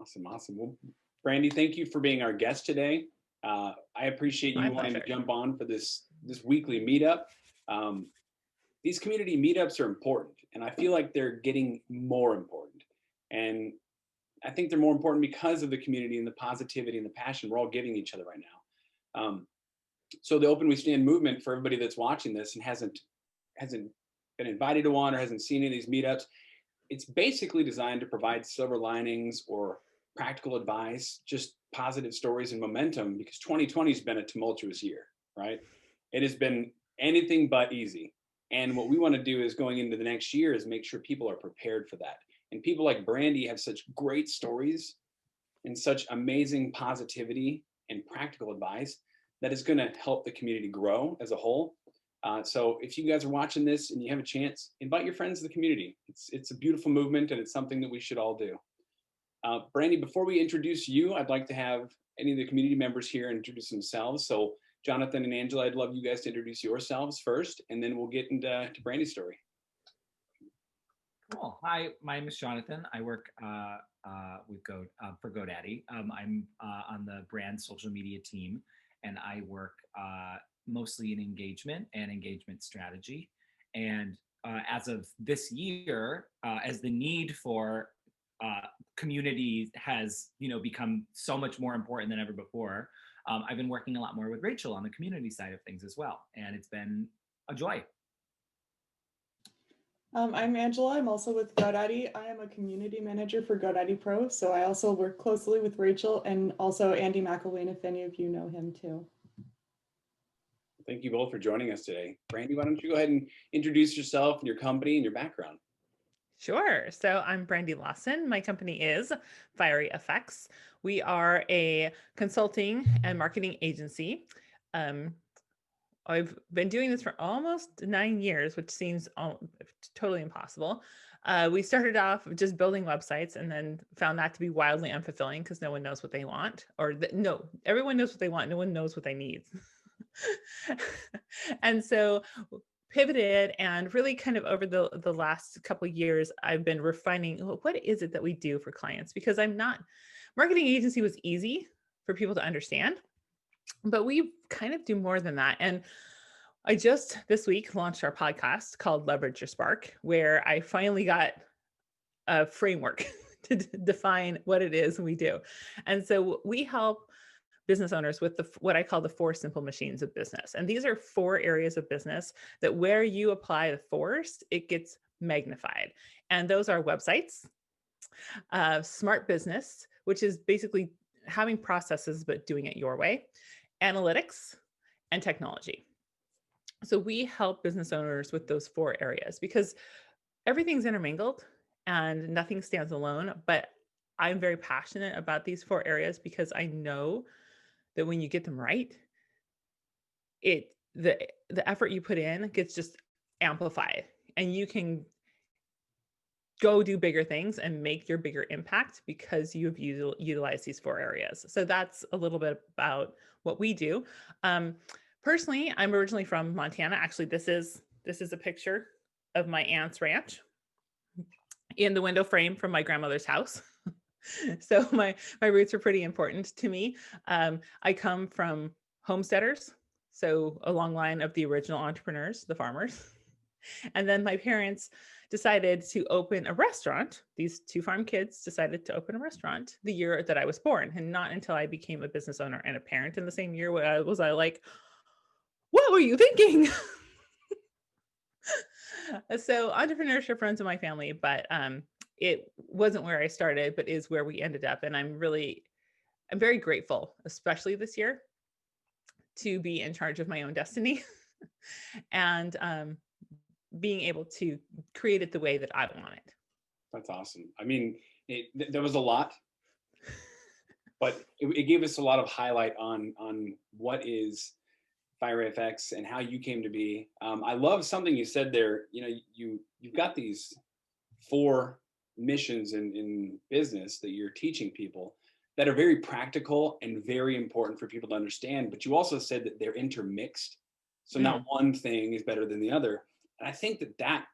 Awesome, awesome. Well, Brandy, thank you for being our guest today. I appreciate My you wanting to pleasure. jump on for this weekly meetup. Um, these community meetups are important, and I feel like they're getting more important. And I think they're more important because of the community and the positivity and the passion we're all giving each other right now. So the Open We Stand movement, for everybody that's watching this and hasn't been invited to one or hasn't seen any of these meetups, it's basically designed to provide silver linings or practical advice, just positive stories and momentum, because 2020 has been a tumultuous year, right? It has been anything but easy. And what we want to do is going into the next year is make sure people are prepared for that. And people like Brandy have such great stories and such amazing positivity and practical advice that is going to help the community grow as a whole. So if you guys are watching this and you have a chance, invite your friends to the community. It's a beautiful movement and it's something that we should all do. Brandy, before we introduce you, I'd like to have any of the community members here introduce themselves. So Jonathan and Angela, I'd love you guys to introduce yourselves first, and then we'll get into Brandy's story. Cool. Hi, my name is Jonathan. I work for GoDaddy. I'm on the brand social media team, and I work mostly in engagement and engagement strategy. And as of this year, as the need for community has become so much more important than ever before, I've been working a lot more with Rachel on the community side of things as well, and it's been a joy. I'm Angela. I'm also with GoDaddy. I am a community manager for GoDaddy Pro, so I also work closely with Rachel and also Andy McElwain, if any of you know him too. Thank you both for joining us today. Brandy, why don't you go ahead and introduce yourself and your company and your background? Sure. So I'm Brandy Lawson. My company is FieryFx. We are a consulting and marketing agency. I've been doing this for almost 9 years, which seems totally impossible. We started off just building websites and then found that to be wildly unfulfilling because no one knows what they want, or no, everyone knows what they want. No one knows what they need. And so pivoted, and really kind of over the last couple of years, I've been refining what is it that we do for clients, because marketing agency was easy for people to understand, but we kind of do more than that. And I just this week launched our podcast called Leverage Your Spark, where I finally got a framework to define what it is we do. And so we help business owners with what I call the 4 simple machines of business. And these are 4 areas of business that where you apply the force, it gets magnified. And those are websites, smart business, which is basically having processes, but doing it your way, analytics, and technology. So we help business owners with those 4 areas because everything's intermingled and nothing stands alone. But I'm very passionate about these 4 areas because I know that when you get them right, the effort you put in gets just amplified, and you can go do bigger things and make your bigger impact because you've utilized these 4 areas. So that's a little bit about what we do. Personally, I'm originally from Montana. Actually, this is a picture of my aunt's ranch in the window frame from my grandmother's house. So my roots are pretty important to me. I come from homesteaders, so a long line of the original entrepreneurs, the farmers. And then my parents decided to open a restaurant. These 2 farm kids decided to open a restaurant the year that I was born, and not until I became a business owner and a parent in the same year was I like, what were you thinking? So entrepreneurship runs in my family, but it wasn't where I started, but is where we ended up. And I'm very grateful, especially this year, to be in charge of my own destiny and being able to create it the way that I want it. That's awesome. I mean, there was a lot, but it gave us a lot of highlight on what is FieryFx and how you came to be. I love something you said there. You've got these 4 missions in business that you're teaching people that are very practical and very important for people to understand. But you also said that they're intermixed. So not one thing is better than the other. And I think that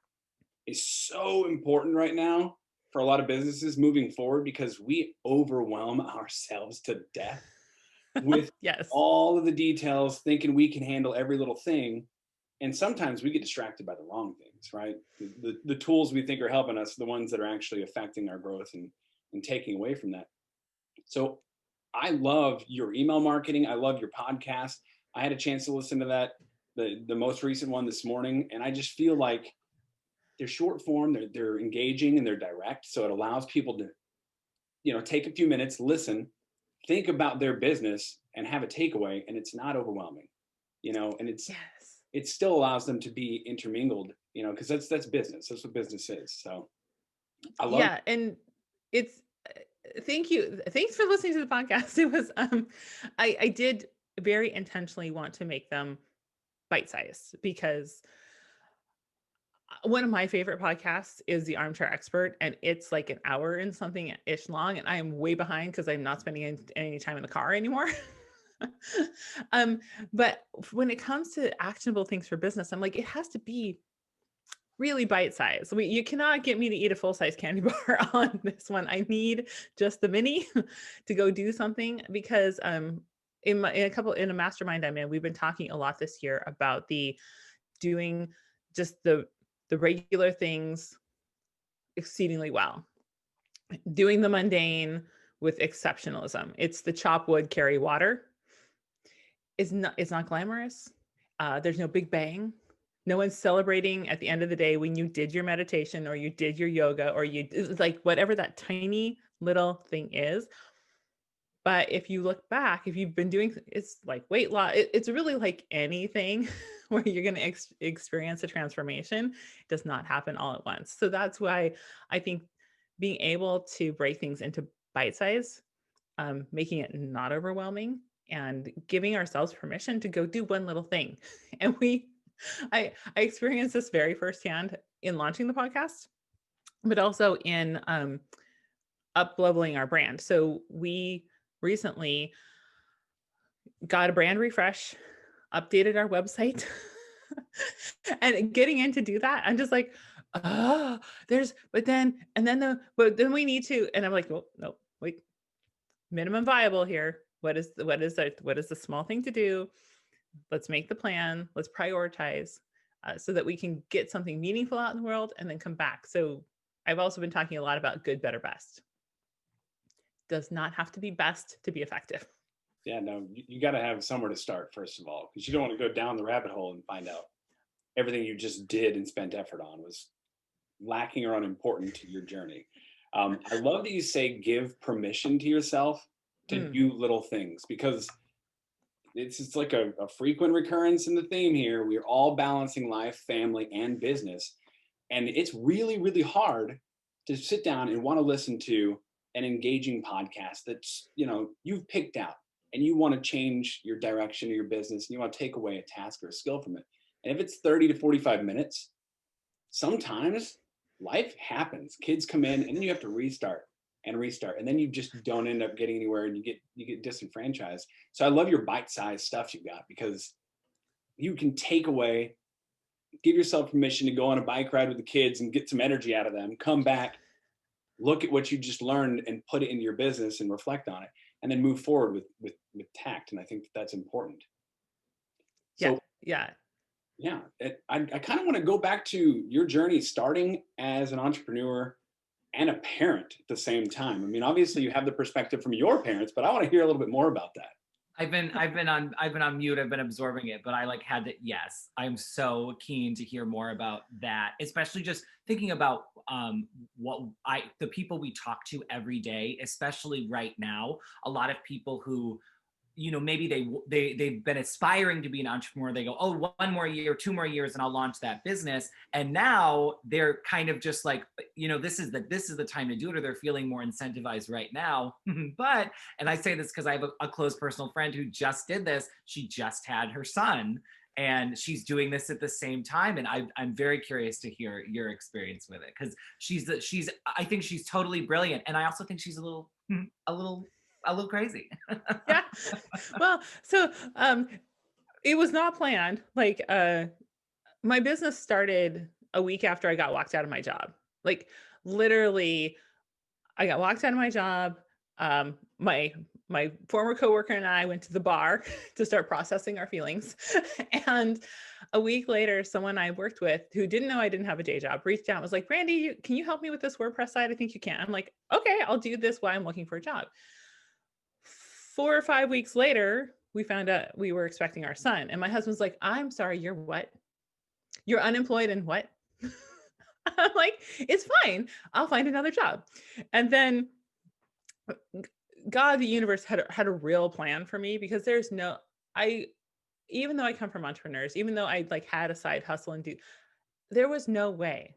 is so important right now for a lot of businesses moving forward, because we overwhelm ourselves to death with Yes. all of the details, thinking we can handle every little thing. And sometimes we get distracted by the wrong things, right? The tools we think are helping us, the ones that are actually affecting our growth and taking away from that. So I love your email marketing. I love your podcast. I had a chance to listen to that, the most recent one this morning. And I just feel like they're short form, they're engaging, and they're direct. So it allows people to, take a few minutes, listen, think about their business and have a takeaway. And it's not overwhelming, and Yes. it still allows them to be intermingled, because that's business. That's what business is. So I love. Yeah. And it's, thank you. Thanks for listening to the podcast. It was, I did very intentionally want to make them bite-sized because one of my favorite podcasts is The Armchair Expert, and it's like an hour and something ish long. And I am way behind because I'm not spending any time in the car anymore. But when it comes to actionable things for business, I'm like, it has to be really bite-sized. You cannot get me to eat a full-size candy bar on this one. I need just the mini to go do something because in a mastermind I'm in, we've been talking a lot this year about doing just the regular things exceedingly well, doing the mundane with exceptionalism. It's the chop wood, carry water. It's not glamorous. There's no big bang. No one's celebrating at the end of the day when you did your meditation or you did your yoga or like whatever that tiny little thing is. But if you look back, if you've been doing, it's like weight loss, it's really like anything where you're going to experience a transformation. It does not happen all at once. So that's why I think being able to break things into bite size, making it not overwhelming, and giving ourselves permission to go do one little thing. And I experienced this very firsthand in launching the podcast, but also in up-leveling our brand. So we recently got a brand refresh, updated our website, and getting in to do that, I'm just like, but then we need to, and I'm like, well, no, wait, minimum viable here. What is the small thing to do? Let's make the plan. Let's prioritize so that we can get something meaningful out in the world and then come back. So I've also been talking a lot about good, better, best. Does not have to be best to be effective. Yeah, no, you got to have somewhere to start, first of all, because you don't want to go down the rabbit hole and find out everything you just did and spent effort on was lacking or unimportant to your journey. I love that you say give permission to yourself to do little things, because it's like a frequent recurrence in the theme here. We're all balancing life, family, and business. And it's really, really hard to sit down and want to listen to an engaging podcast that's, you've picked out and you want to change your direction of your business and you want to take away a task or a skill from it. And if it's 30 to 45 minutes, sometimes life happens. Kids come in and then you have to restart. And then you just don't end up getting anywhere and you get disenfranchised. So I love your bite-sized stuff you got, because you can take away, give yourself permission to go on a bike ride with the kids and get some energy out of them, come back, look at what you just learned and put it into your business and reflect on it, and then move forward with tact. And I think that's important. So yeah. I kind of want to go back to your journey starting as an entrepreneur and a parent at the same time. I mean, obviously you have the perspective from your parents, but I want to hear a little bit more about that. I've been on mute. I've been absorbing it, but I had to. Yes, I'm so keen to hear more about that, especially just thinking about the people we talk to every day, especially right now. A lot of people who, maybe they've been aspiring to be an entrepreneur. They go, oh, 1 more year, 2 more years, and I'll launch that business. And now they're kind of just like, this is the time to do it, or they're feeling more incentivized right now. But, and I say this because I have a close personal friend who just did this. She just had her son, and she's doing this at the same time. And I'm very curious to hear your experience with it, because I think she's totally brilliant, and I also think she's a little crazy. Yeah. Well, so it was not planned. Like my business started a week after I got locked out of my job. Like literally I got walked out of my job. My former coworker and I went to the bar to start processing our feelings. And a week later, someone I worked with who didn't know I didn't have a day job reached out and was like, Brandy, can you help me with this WordPress site? I think you can. I'm like, okay, I'll do this while I'm looking for a job. 4 or 5 weeks later, we found out we were expecting our son. And my husband's like, I'm sorry, you're what? You're unemployed and what? I'm like, it's fine. I'll find another job. And then God, the universe had a real plan for me, because there's no, even though I come from entrepreneurs, even though I like had a side hustle and there was no way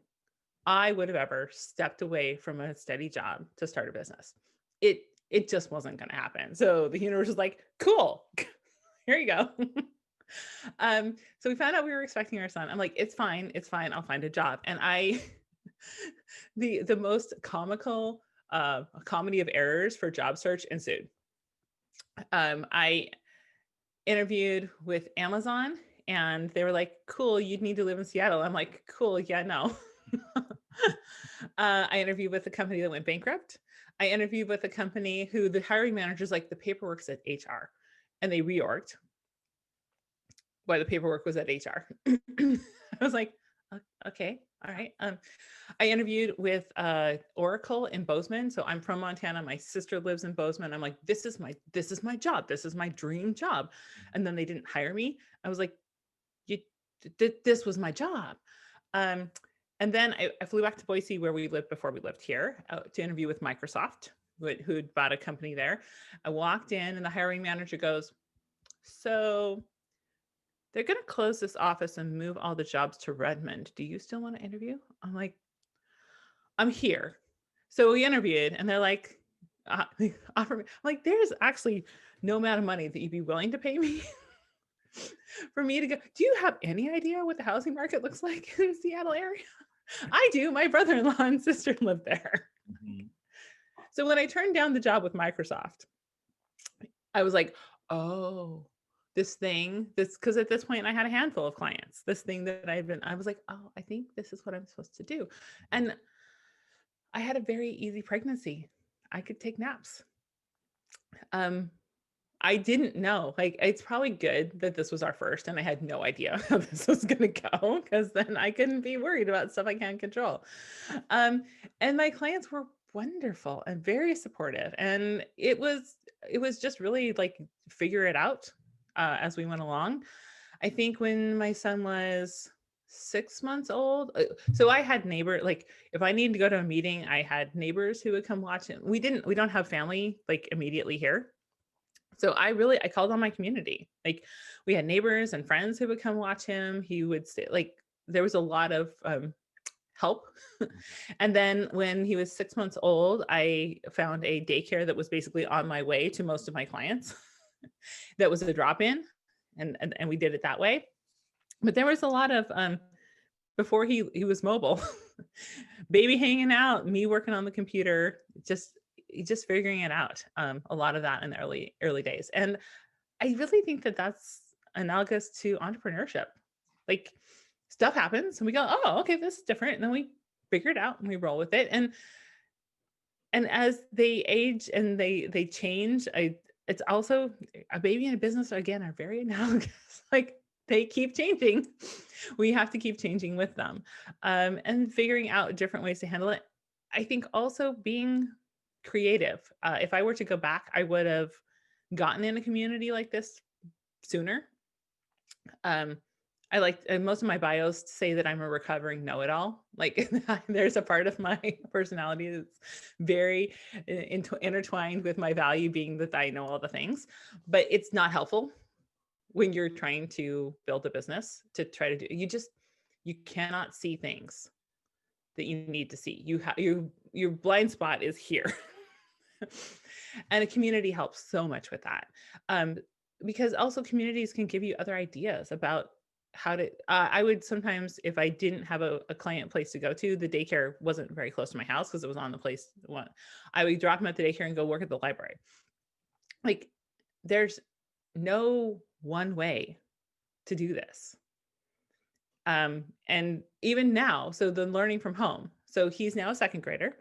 I would have ever stepped away from a steady job to start a business. It just wasn't going to happen. So the universe was like, cool, here you go. So we found out we were expecting our son. I'm like, it's fine. I'll find a job. And the most comical comedy of errors for job search ensued. I interviewed with Amazon and they were like, cool, you'd need to live in Seattle. I'm like, cool, yeah, no. I interviewed with a company that went bankrupt. I interviewed with a company who the hiring manager's like, the paperwork's at HR, and they reorged why the paperwork was at HR. I was like, okay, all right. I interviewed with Oracle in Bozeman. So I'm from Montana. My sister lives in Bozeman. I'm like, this is my job. This is my dream job. And then they didn't hire me. I was like, this was my job. And then I flew back to Boise, where we lived before we lived here, to interview with Microsoft, who'd bought a company there. I walked in and the hiring manager goes, so they're going to close this office and move all the jobs to Redmond. Do you still want to interview? I'm like, I'm here. So we interviewed and they're like, offer me. I'm like, there's actually no amount of money that you'd be willing to pay me for me to go. Do you have any idea what the housing market looks like in the Seattle area? I do. My brother-in-law and sister live there. Mm-hmm. So when I turned down the job with Microsoft, I was like, oh, because at this point I had a handful of clients, this thing that I was like, oh, I think this is what I'm supposed to do. And I had a very easy pregnancy. I could take naps. I didn't know, like, it's probably good that this was our first and I had no idea how this was going to go, because then I couldn't be worried about stuff I can't control. And my clients were wonderful and very supportive. And it was just really like figure it out as we went along. I think when my son was 6 months old, so I had like if I needed to go to a meeting, I had neighbors who would come watch it. We don't have family like immediately here. So I called on my community. Like we had neighbors and friends who would come watch him. He would stay, like there was a lot of help. And then when he was 6 months old, I found a daycare that was basically on my way to most of my clients. That was a drop-in, and we did it that way. But there was a lot of before he was mobile, baby hanging out, me working on the computer, just figuring it out. A lot of that in the early days. And I really think that that's analogous to entrepreneurship. Like stuff happens and we go, oh, okay, this is different. And then we figure it out and we roll with it. And as they age and they change, it's also a baby and a business, again, are very analogous. Like they keep changing. We have to keep changing with them, and figuring out different ways to handle it. I think also being creative. If I were to go back, I would have gotten in a community like this sooner. I like most of my bios say that I'm a recovering know-it-all. Like there's a part of my personality that's very intertwined with my value being that I know all the things, but it's not helpful when you're trying to build a business to try to do. You cannot see things that you need to see. Your blind spot is here. And a community helps so much with that. Because also communities can give you other ideas about how to, I would sometimes, if I didn't have a client place to go to, the daycare wasn't very close to my house because it was on the place one, I would drop them at the daycare and go work at the library. Like there's no one way to do this. And even now, so the learning from home. So he's now a second grader.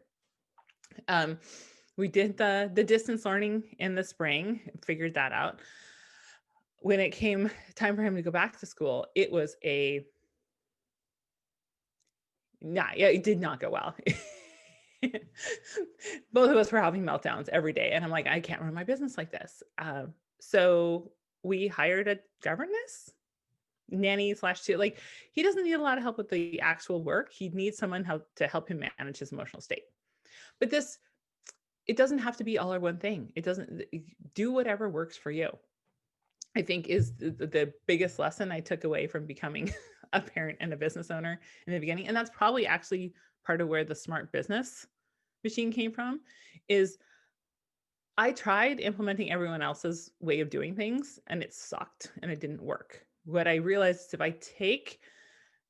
We did the distance learning in the spring, figured that out. When it came time for him to go back to school, it was it did not go well. Both of us were having meltdowns every day. And I'm like, I can't run my business like this. So we hired a governess nanny slash two. Like, he doesn't need a lot of help with the actual work. He needs someone to help him manage his emotional state. But it doesn't have to be all or one thing. It doesn't. Do whatever works for you, I think, is the biggest lesson I took away from becoming a parent and a business owner in the beginning. And that's probably actually part of where the smart business machine came from. Is I tried implementing everyone else's way of doing things and it sucked and it didn't work. What I realized is if I take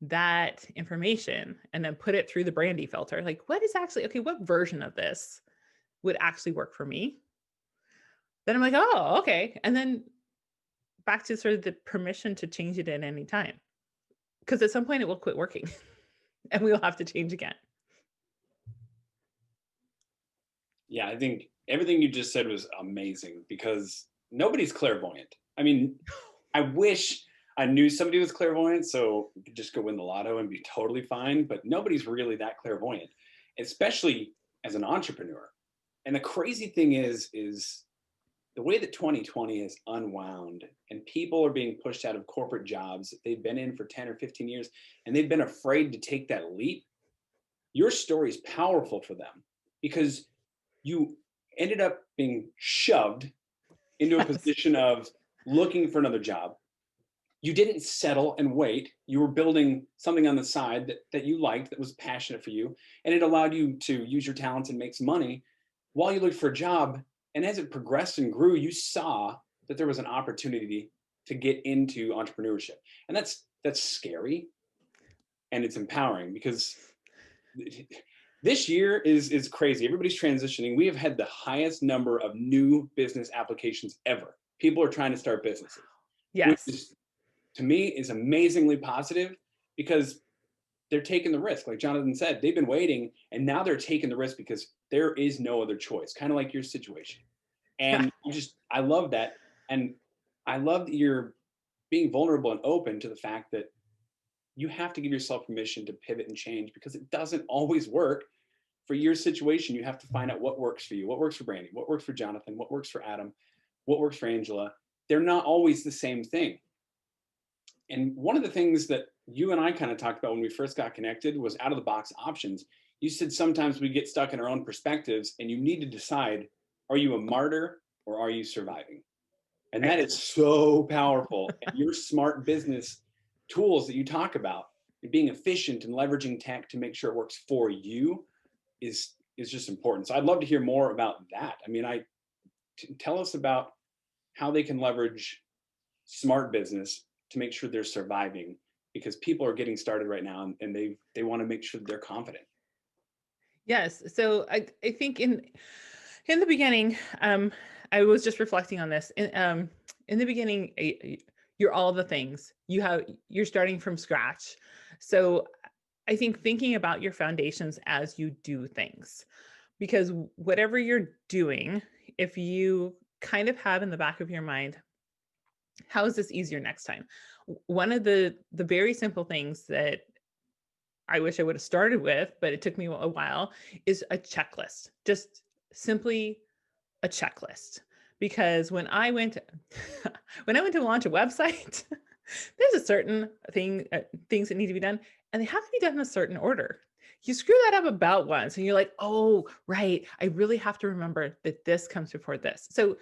that information and then put it through the Brandy filter, like, what is actually, okay, what version of this would actually work for me? Then I'm like, oh, okay. And then back to sort of the permission to change it at any time. Because at some point it will quit working and we'll have to change again. Yeah, I think everything you just said was amazing because nobody's clairvoyant. I mean, I wish I knew somebody was clairvoyant so we could just go win the lotto and be totally fine, but nobody's really that clairvoyant, especially as an entrepreneur. And the crazy thing is the way that 2020 is unwound and people are being pushed out of corporate jobs that they've been in for 10 or 15 years and they've been afraid to take that leap. Your story is powerful for them because you ended up being shoved into a position of looking for another job. You didn't settle and wait. You were building something on the side that you liked, that was passionate for you, and it allowed you to use your talents and make some money while you looked for a job. And as it progressed and grew, you saw that there was an opportunity to get into entrepreneurship. And that's scary and it's empowering because this year is crazy. Everybody's transitioning. We have had the highest number of new business applications ever. People are trying to start businesses. Yes. Which is, to me, is amazingly positive because they're taking the risk. Like Jonathan said, they've been waiting and now they're taking the risk because there is no other choice, kind of like your situation. And I love that. And I love that you're being vulnerable and open to the fact that you have to give yourself permission to pivot and change because it doesn't always work for your situation. You have to find out what works for you, what works for Brandy, what works for Jonathan, what works for Adam, what works for Angela. They're not always the same thing. And one of the things that you and I kind of talked about when we first got connected was out of the box options. You said sometimes we get stuck in our own perspectives and you need to decide, are you a martyr or are you surviving? And that is so powerful. And your smart business tools that you talk about, being efficient and leveraging tech to make sure it works for you is just important. So I'd love to hear more about that. I mean, tell us about how they can leverage smart business to make sure they're surviving because people are getting started right now and they want to make sure they're confident. Yes. So I think in the beginning, I was just reflecting on this. In the beginning, you're all the things. You're starting from scratch. So I think thinking about your foundations as you do things, because whatever you're doing, if you kind of have in the back of your mind, how is this easier next time? One of the very simple things that I wish I would have started with, but it took me a while, is a checklist. Just simply a checklist. Because when I went to launch a website, there's a certain things that need to be done, and they have to be done in a certain order. You screw that up about once, and you're like, oh, right, I really have to remember that this comes before this. So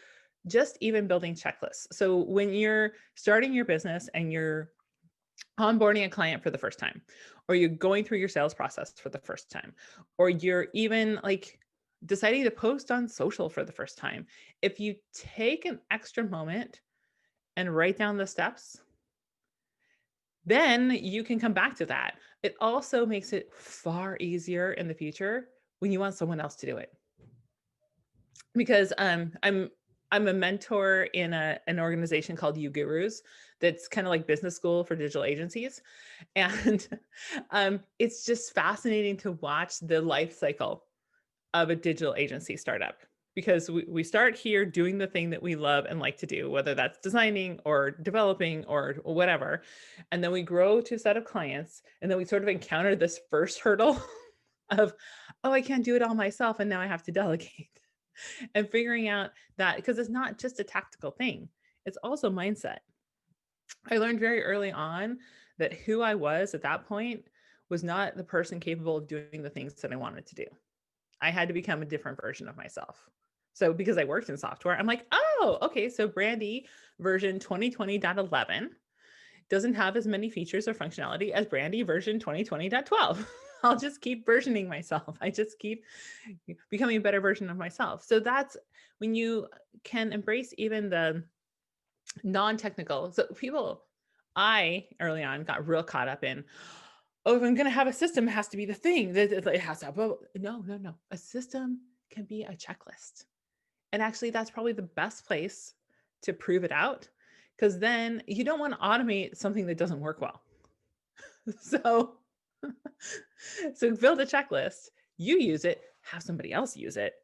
just even building checklists. So when you're starting your business and you're onboarding a client for the first time, or you're going through your sales process for the first time, or you're even like deciding to post on social for the first time, if you take an extra moment and write down the steps, then you can come back to that. It also makes it far easier in the future when you want someone else to do it. Because I'm a mentor in an organization called You Gurus that's kind of like business school for digital agencies. And it's just fascinating to watch the life cycle of a digital agency startup, because we start here doing the thing that we love and like to do, whether that's designing or developing or whatever. And then we grow to a set of clients, and then we sort of encounter this first hurdle of, oh, I can't do it all myself, and now I have to delegate. And figuring out that, because it's not just a tactical thing, it's also mindset. I learned very early on that who I was at that point was not the person capable of doing the things that I wanted to do. I had to become a different version of myself. So because I worked in software, I'm like, oh, okay, so Brandy version 2020.11 doesn't have as many features or functionality as Brandy version 2020.12. I'll just keep versioning myself. I just keep becoming a better version of myself. So that's when you can embrace even the non-technical. So I early on got real caught up in, oh, if I'm going to have a system, it has to be the thing that it has to have. No. A system can be a checklist. And actually, that's probably the best place to prove it out, because then you don't want to automate something that doesn't work well. So build a checklist, you use it, have somebody else use it,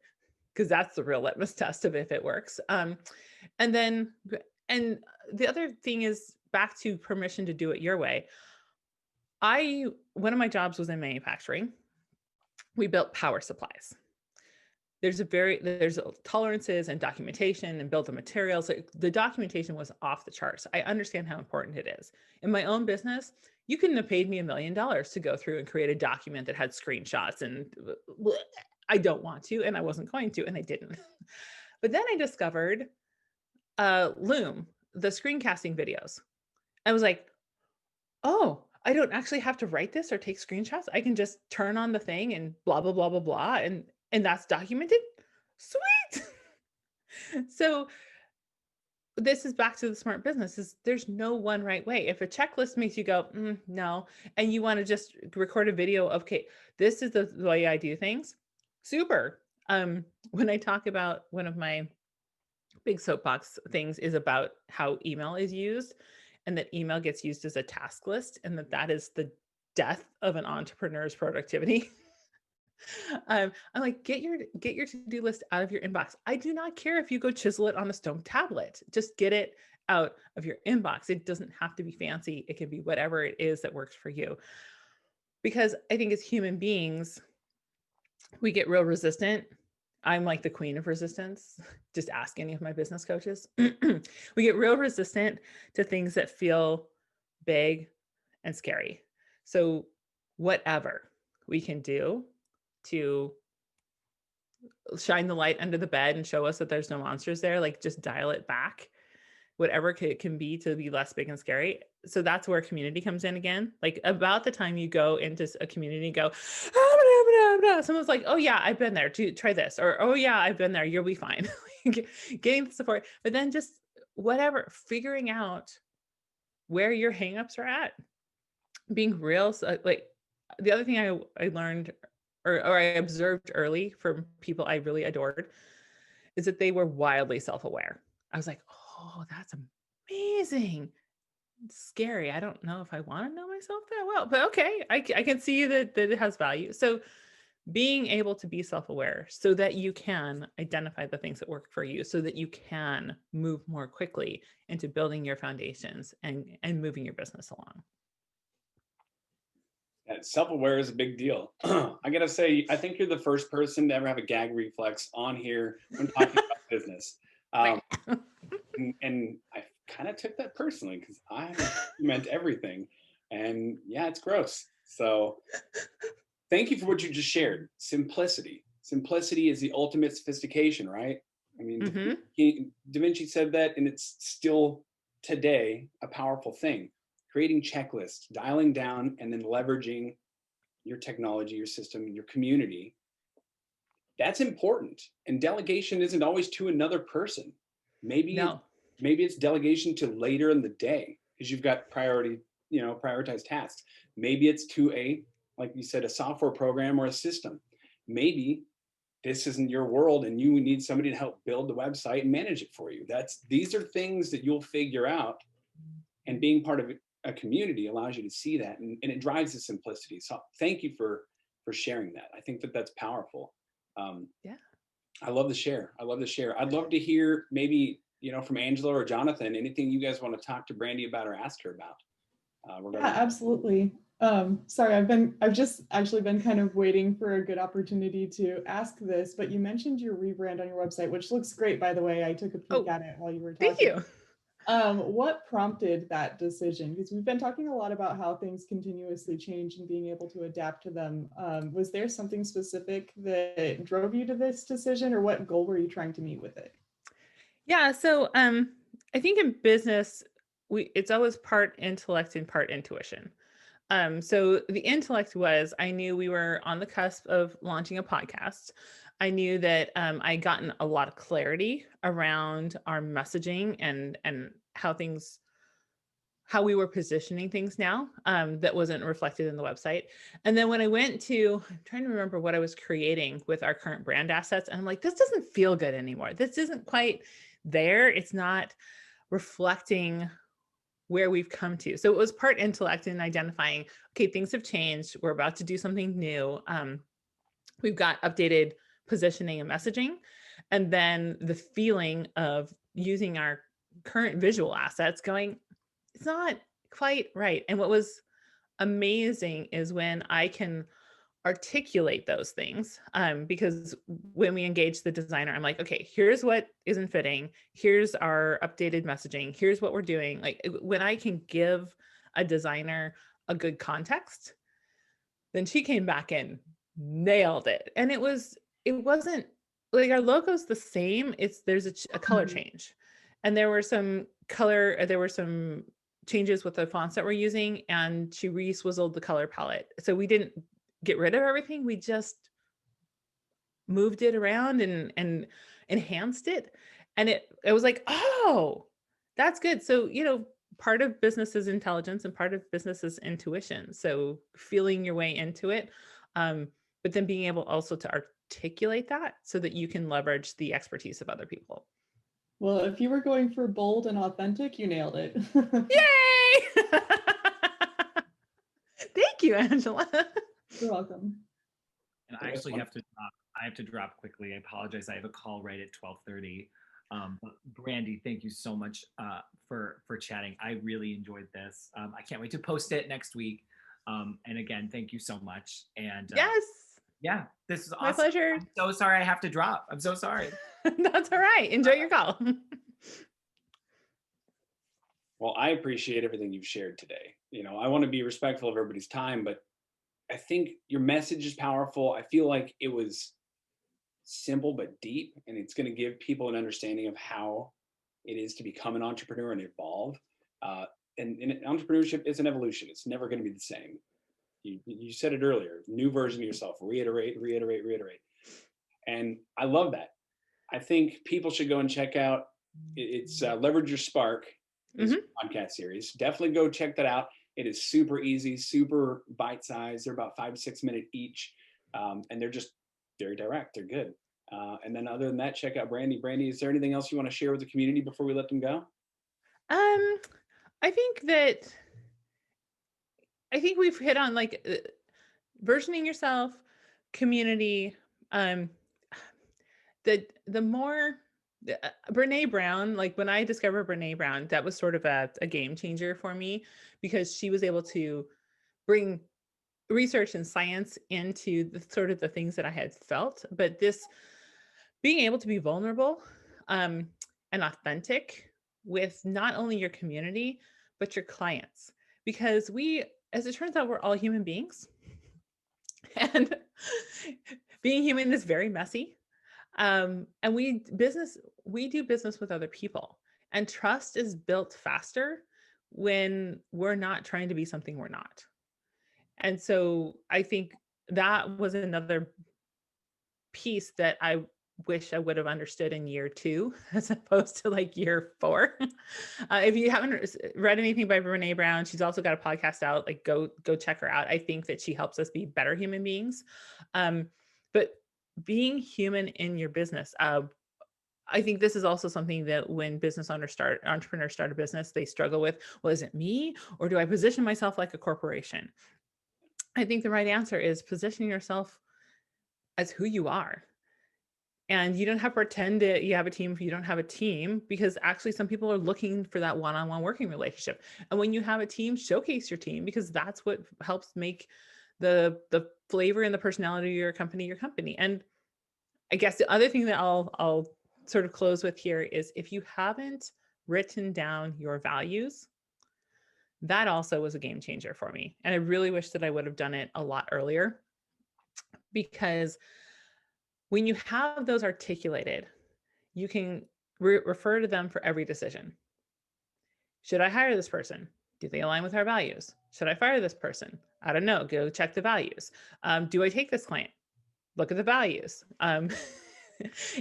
because that's the real litmus test of if it works. And the other thing is back to permission to do it your way. One of my jobs was in manufacturing. We built power supplies. There's tolerances and documentation and build of materials. The documentation was off the charts. I understand how important it is. In my own business, you couldn't have paid me $1 million to go through and create a document that had screenshots, and I don't want to, and I wasn't going to, and I didn't. But then I discovered Loom, the screencasting videos. I was like, oh, I don't actually have to write this or take screenshots. I can just turn on the thing and blah, blah, blah, blah, blah. And that's documented. Sweet. So this is back to the smart business, is there's no one right way. If a checklist makes you go, no, and you want to just record a video of, okay, this is the way I do things. Super. When I talk about one of my big soapbox things is about how email is used, and that email gets used as a task list, and that is the death of an entrepreneur's productivity. I'm like, get your to-do list out of your inbox. I do not care if you go chisel it on a stone tablet. Just get it out of your inbox. It doesn't have to be fancy. It can be whatever it is that works for you. Because I think as human beings, we get real resistant. I'm like the queen of resistance. Just ask any of my business coaches. We get real resistant to things that feel big and scary. So whatever we can do to shine the light under the bed and show us that there's no monsters there, like just dial it back, whatever it can be to be less big and scary. So that's where community comes in again. Like about the time you go into a community and go, someone's like, oh yeah, I've been there, try this. Or, oh yeah, I've been there, you'll be fine. Getting the support, but then just whatever, figuring out where your hangups are at, being real. So, like the other thing I learned or I observed early from people I really adored is that they were wildly self-aware. I was like, oh, that's amazing. It's scary. I don't know if I want to know myself that well, but okay, I can see that it has value. So being able to be self-aware so that you can identify the things that work for you, so that you can move more quickly into building your foundations and moving your business along. Self-aware is a big deal. I gotta say, I think you're the first person to ever have a gag reflex on here when talking about business. And I kind of took that personally because I meant everything. And yeah, it's gross. So thank you for what you just shared. Simplicity. Simplicity is the ultimate sophistication, right? I mean, Da Vinci said that, and it's still today a powerful thing. Creating checklists, dialing down, and then leveraging your technology, your system, your community. That's important. And delegation isn't always to another person. Maybe it's delegation to later in the day because you've got prioritized tasks. Maybe it's to like you said, a software program or a system. Maybe this isn't your world and you need somebody to help build the website and manage it for you. These are things that you'll figure out, and being part of a community allows you to see that, and it drives the simplicity. So thank you for sharing that. I think that that's powerful. Yeah. I love the share. I love the share. I'd love to hear maybe, from Angela or Jonathan, anything you guys want to talk to Brandy about or ask her about. Yeah, absolutely. Sorry, I've just actually been kind of waiting for a good opportunity to ask this, but you mentioned your rebrand on your website, which looks great, by the way. I took a peek at it while you were talking. Thank you. What prompted that decision? Because we've been talking a lot about how things continuously change and being able to adapt to them. Was there something specific that drove you to this decision, or what goal were you trying to meet with it? Yeah, so I think in business, it's always part intellect and part intuition. So the intellect was, I knew we were on the cusp of launching a podcast. I knew that I'd gotten a lot of clarity around our messaging and how we were positioning things now, that wasn't reflected in the website. And then when I went to, I'm trying to remember what I was creating with our current brand assets, and I'm like, this doesn't feel good anymore. This isn't quite there. It's not reflecting where we've come to. So it was part intellect in identifying, okay, things have changed. We're about to do something new. We've got updated positioning and messaging. And then the feeling of using our current visual assets going, it's not quite right. And what was amazing is when I can articulate those things, because when we engage the designer, I'm like, okay, here's what isn't fitting, here's our updated messaging, here's what we're doing. Like when I can give a designer a good context, then she came back and nailed it. And it wasn't like our logo's the same, there's a color change, and there were some changes with the fonts that we're using, and she re-swizzled the color palette. So we didn't get rid of everything. We just moved it around and enhanced it. And it was like, oh, that's good. So, part of business is intelligence and part of business is intuition. So feeling your way into it. But then being able also to articulate that so that you can leverage the expertise of other people. Well, if you were going for bold and authentic, you nailed it. Yay! Thank you, Angela. You're welcome. And I actually have to drop quickly. I apologize. I have a call right at 12:30. But Brandy, thank you so much for chatting. I really enjoyed this. I can't wait to post it next week. And again, thank you so much. And yes. Yeah, this is awesome. My pleasure. I'm so sorry I have to drop. I'm so sorry. That's all right. Enjoy your call. Well, I appreciate everything you've shared today. I want to be respectful of everybody's time, but I think your message is powerful. I feel like it was simple but deep, and it's going to give people an understanding of how it is to become an entrepreneur and evolve. And entrepreneurship is an evolution. It's never going to be the same. You said it earlier, new version of yourself, reiterate. And I love that. I think people should go and check out, it's Leverage Your Spark, is podcast series. Definitely go check that out. It is super easy, super bite-sized. They're about 5 to 6 minutes each. And they're just very direct. They're good. And then other than that, check out Brandy. Brandy, is there anything else you want to share with the community before we let them go? I think we've hit on versioning yourself, community. The more Brene Brown, like when I discovered Brene Brown, that was sort of a game changer for me, because she was able to bring research and science into the things that I had felt. But this being able to be vulnerable and authentic with not only your community, but your clients, because as it turns out, we're all human beings. And being human is very messy. And we do business with other people, and trust is built faster when we're not trying to be something we're not. And so I think that was another piece that I wish I would have understood in year 2 as opposed to year 4. If you haven't read anything by Brene Brown, she's also got a podcast out. Go check her out. I think that she helps us be better human beings. But being human in your business, I think this is also something that when entrepreneurs start a business, they struggle with. Well, is it me, or do I position myself like a corporation? I think the right answer is position yourself as who you are. And you don't have to pretend that you have a team if you don't have a team, because actually some people are looking for that one-on-one working relationship. And when you have a team, showcase your team, because that's what helps make the flavor and the personality of your company. And I guess the other thing that I'll sort of close with here is, if you haven't written down your values, that also was a game changer for me. And I really wish that I would have done it a lot earlier, because when you have those articulated, you can refer to them for every decision. Should I hire this person? Do they align with our values? Should I fire this person? I don't know. Go check the values. Do I take this client? Look at the values.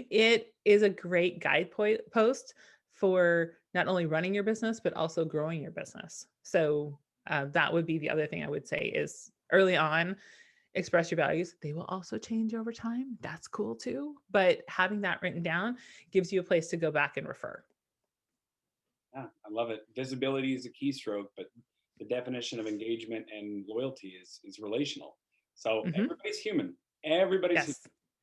It is a great guidepost for not only running your business, but also growing your business. So that would be the other thing I would say is, early on, express your values. They will also change over time. That's cool too. But having that written down gives you a place to go back and refer. Yeah, I love it. Visibility is a keystroke, but the definition of engagement and loyalty is relational. So everybody's human. Everybody's human.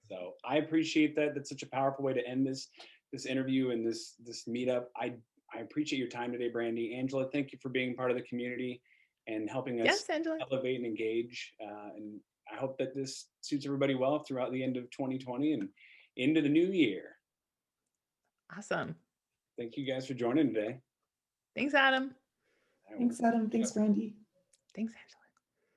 So I appreciate that. That's such a powerful way to end this interview and this meetup. I appreciate your time today, Brandy. Angela, thank you for being part of the community and helping us elevate and engage. And I hope that this suits everybody well throughout the end of 2020 and into the new year. Awesome. Thank you guys for joining today. Thanks, Adam. Thanks, Adam. Thanks, Brandy. Thanks, Angela.